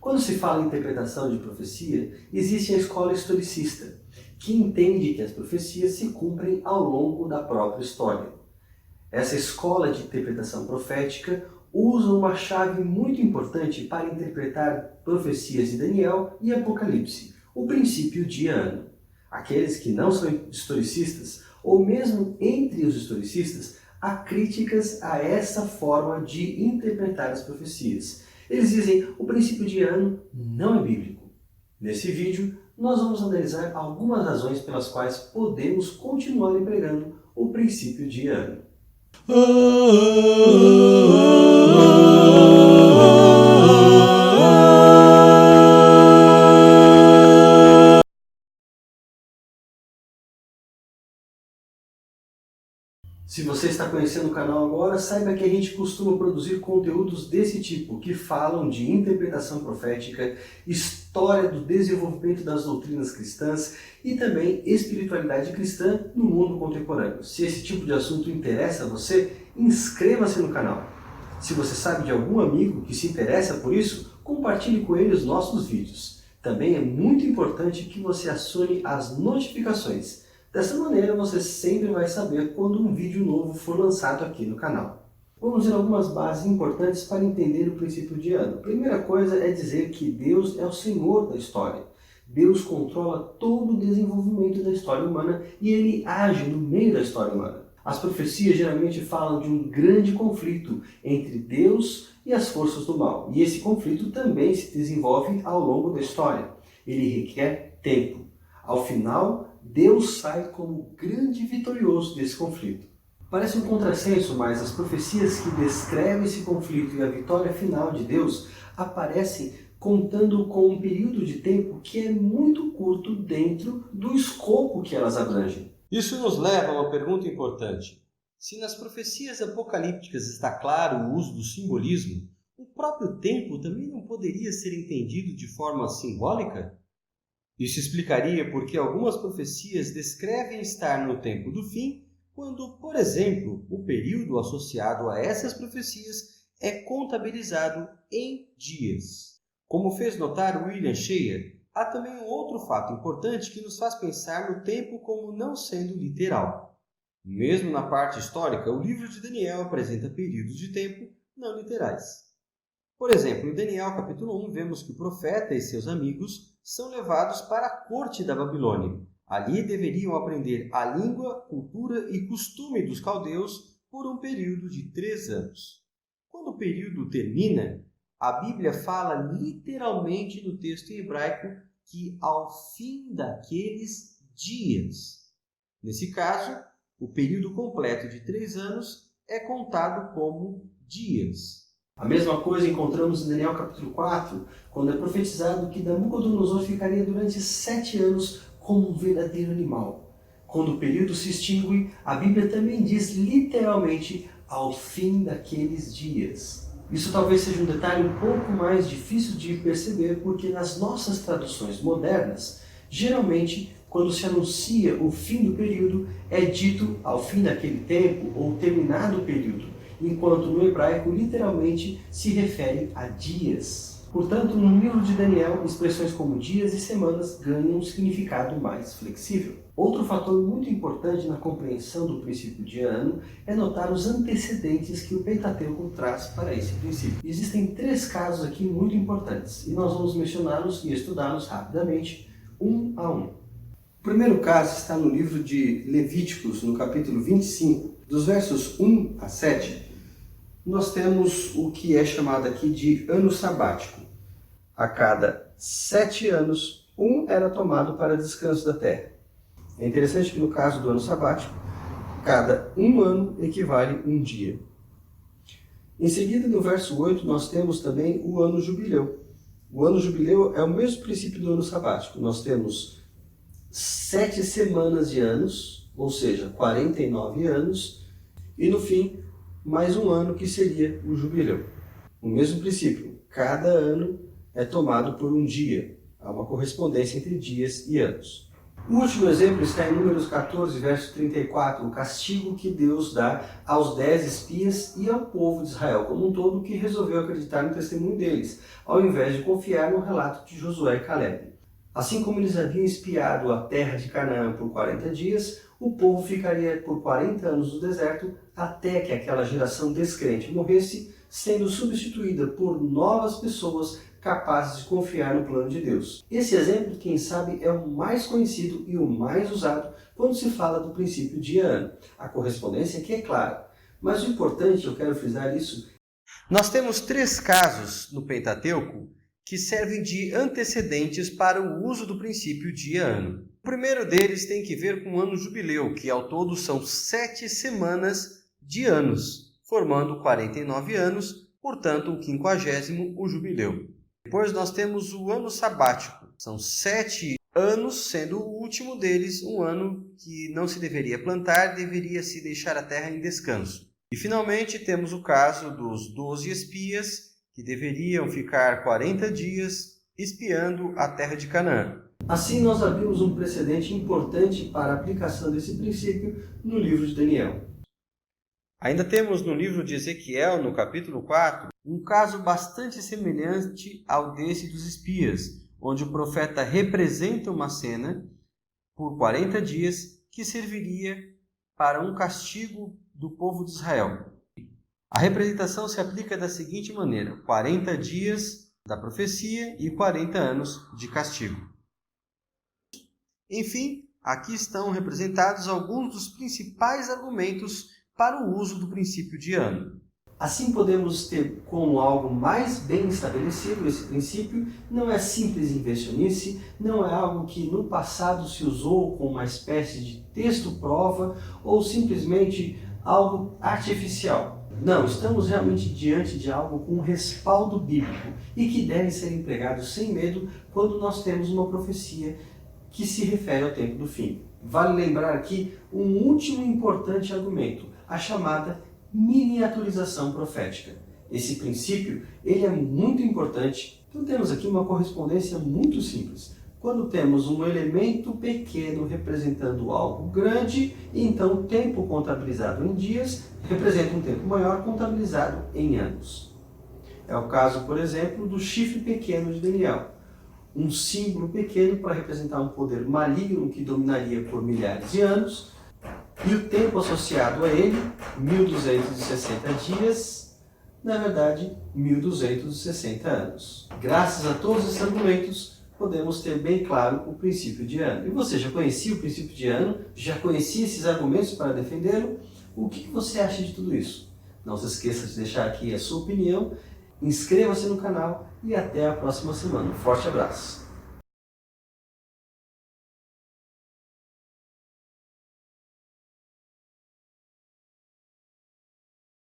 Quando se fala em interpretação de profecia, existe a escola historicista, que entende que as profecias se cumprem ao longo da própria história. Essa escola de interpretação profética usa uma chave muito importante para interpretar profecias de Daniel e Apocalipse, o princípio de ano. Aqueles que não são historicistas, ou mesmo entre os historicistas, há críticas a essa forma de interpretar as profecias. Eles dizem o princípio de ano não é bíblico. Nesse vídeo, nós vamos analisar algumas razões pelas quais podemos continuar empregando o princípio de ano. Se você está conhecendo o canal agora, saiba que a gente costuma produzir conteúdos desse tipo, que falam de interpretação profética, história do desenvolvimento das doutrinas cristãs e também espiritualidade cristã no mundo contemporâneo. Se esse tipo de assunto interessa a você, inscreva-se no canal. Se você sabe de algum amigo que se interessa por isso, compartilhe com ele os nossos vídeos. Também é muito importante que você acione as notificações. Dessa maneira, você sempre vai saber quando um vídeo novo for lançado aqui no canal. Vamos ver algumas bases importantes para entender o princípio de ano. A primeira coisa é dizer que Deus é o Senhor da história. Deus controla todo o desenvolvimento da história humana e Ele age no meio da história humana. As profecias geralmente falam de um grande conflito entre Deus e as forças do mal. E esse conflito também se desenvolve ao longo da história. Ele requer tempo. Ao final, Deus sai como grande vitorioso desse conflito. Parece um contrassenso, mas as profecias que descrevem esse conflito e a vitória final de Deus aparecem contando com um período de tempo que é muito curto dentro do escopo que elas abrangem. Isso nos leva a uma pergunta importante. Se nas profecias apocalípticas está claro o uso do simbolismo, o próprio tempo também não poderia ser entendido de forma simbólica? Isso explicaria por que algumas profecias descrevem estar no tempo do fim, quando, por exemplo, o período associado a essas profecias é contabilizado em dias. Como fez notar William Scheer, há também um outro fato importante que nos faz pensar no tempo como não sendo literal. Mesmo na parte histórica, o livro de Daniel apresenta períodos de tempo não literais. Por exemplo, em Daniel capítulo 1, vemos que o profeta e seus amigos são levados para a corte da Babilônia. Ali deveriam aprender a língua, cultura e costume dos caldeus por um período de 3 anos. Quando o período termina, a Bíblia fala literalmente no texto em hebraico que ao fim daqueles dias. Nesse caso, o período completo de 3 anos é contado como dias. A mesma coisa encontramos em Daniel capítulo 4, quando é profetizado que Nabucodonosor ficaria durante 7 anos como um verdadeiro animal. Quando o período se extingue, a Bíblia também diz literalmente ao fim daqueles dias. Isso talvez seja um detalhe um pouco mais difícil de perceber, porque nas nossas traduções modernas, geralmente, quando se anuncia o fim do período, é dito ao fim daquele tempo ou terminado o período, enquanto no hebraico literalmente se refere a dias. Portanto, no livro de Daniel, expressões como dias e semanas ganham um significado mais flexível. Outro fator muito importante na compreensão do princípio de ano é notar os antecedentes que o Pentateuco traz para esse princípio. Existem 3 casos aqui muito importantes, e nós vamos mencioná-los e estudá-los rapidamente, um a um. O primeiro caso está no livro de Levíticos, no capítulo 25, dos versos 1 a 7, nós temos o que é chamado aqui de ano sabático. A cada 7 anos, um era tomado para descanso da terra. É interessante que no caso do ano sabático, cada 1 ano equivale 1 dia. Em seguida, no verso 8, nós temos também o ano jubileu. O ano jubileu é o mesmo princípio do ano sabático. Nós temos 7 semanas de anos, ou seja, 49 anos, e no fim, mais um ano que seria o jubileu. O mesmo princípio, cada ano é tomado por um dia. Há uma correspondência entre dias e anos. O último exemplo está em Números 14, verso 34, o castigo que Deus dá aos 10 espias e ao povo de Israel como um todo, que resolveu acreditar no testemunho deles, ao invés de confiar no relato de Josué e Caleb. Assim como eles haviam espiado a terra de Canaã por 40 dias, o povo ficaria por 40 anos no deserto até que aquela geração descrente morresse, sendo substituída por novas pessoas capazes de confiar no plano de Deus. Esse exemplo, quem sabe, é o mais conhecido e o mais usado quando se fala do princípio de ano. A correspondência aqui é clara, mas o importante, eu quero frisar isso. Nós temos 3 casos no Pentateuco que servem de antecedentes para o uso do princípio de ano. O primeiro deles tem que ver com o ano jubileu, que ao todo são 7 semanas de anos, formando 49 anos, portanto o 50º, o jubileu. Depois nós temos o ano sabático. São 7 anos, sendo o último deles um ano que não se deveria plantar, deveria se deixar a terra em descanso. E finalmente temos o caso dos 12 espias, que deveriam ficar 40 dias espiando a terra de Canaã. Assim nós abrimos um precedente importante para a aplicação desse princípio no livro de Daniel. Ainda temos no livro de Ezequiel, no capítulo 4, um caso bastante semelhante ao desse dos espias, onde o profeta representa uma cena por 40 dias que serviria para um castigo do povo de Israel. A representação se aplica da seguinte maneira: 40 dias da profecia e 40 anos de castigo. Enfim, aqui estão representados alguns dos principais argumentos para o uso do princípio de ano. Assim podemos ter como algo mais bem estabelecido esse princípio, não é simples invencionice, não é algo que no passado se usou como uma espécie de texto-prova ou simplesmente algo artificial. Não, estamos realmente diante de algo com respaldo bíblico e que deve ser empregado sem medo quando nós temos uma profecia que se refere ao tempo do fim. Vale lembrar aqui um último importante argumento, a chamada miniaturização profética. Esse princípio ele é muito importante, então temos aqui uma correspondência muito simples. Quando temos um elemento pequeno representando algo grande, então o tempo contabilizado em dias representa um tempo maior contabilizado em anos. É o caso, por exemplo, do chifre pequeno de Daniel. Um símbolo pequeno para representar um poder maligno que dominaria por milhares de anos, e o tempo associado a ele, 1260 dias, na verdade, 1260 anos. Graças a todos esses argumentos, podemos ter bem claro o princípio de ano. E você já conhecia o princípio de ano? Já conhecia esses argumentos para defendê-lo? O que você acha de tudo isso? Não se esqueça de deixar aqui a sua opinião, inscreva-se no canal e até a próxima semana. Um forte abraço!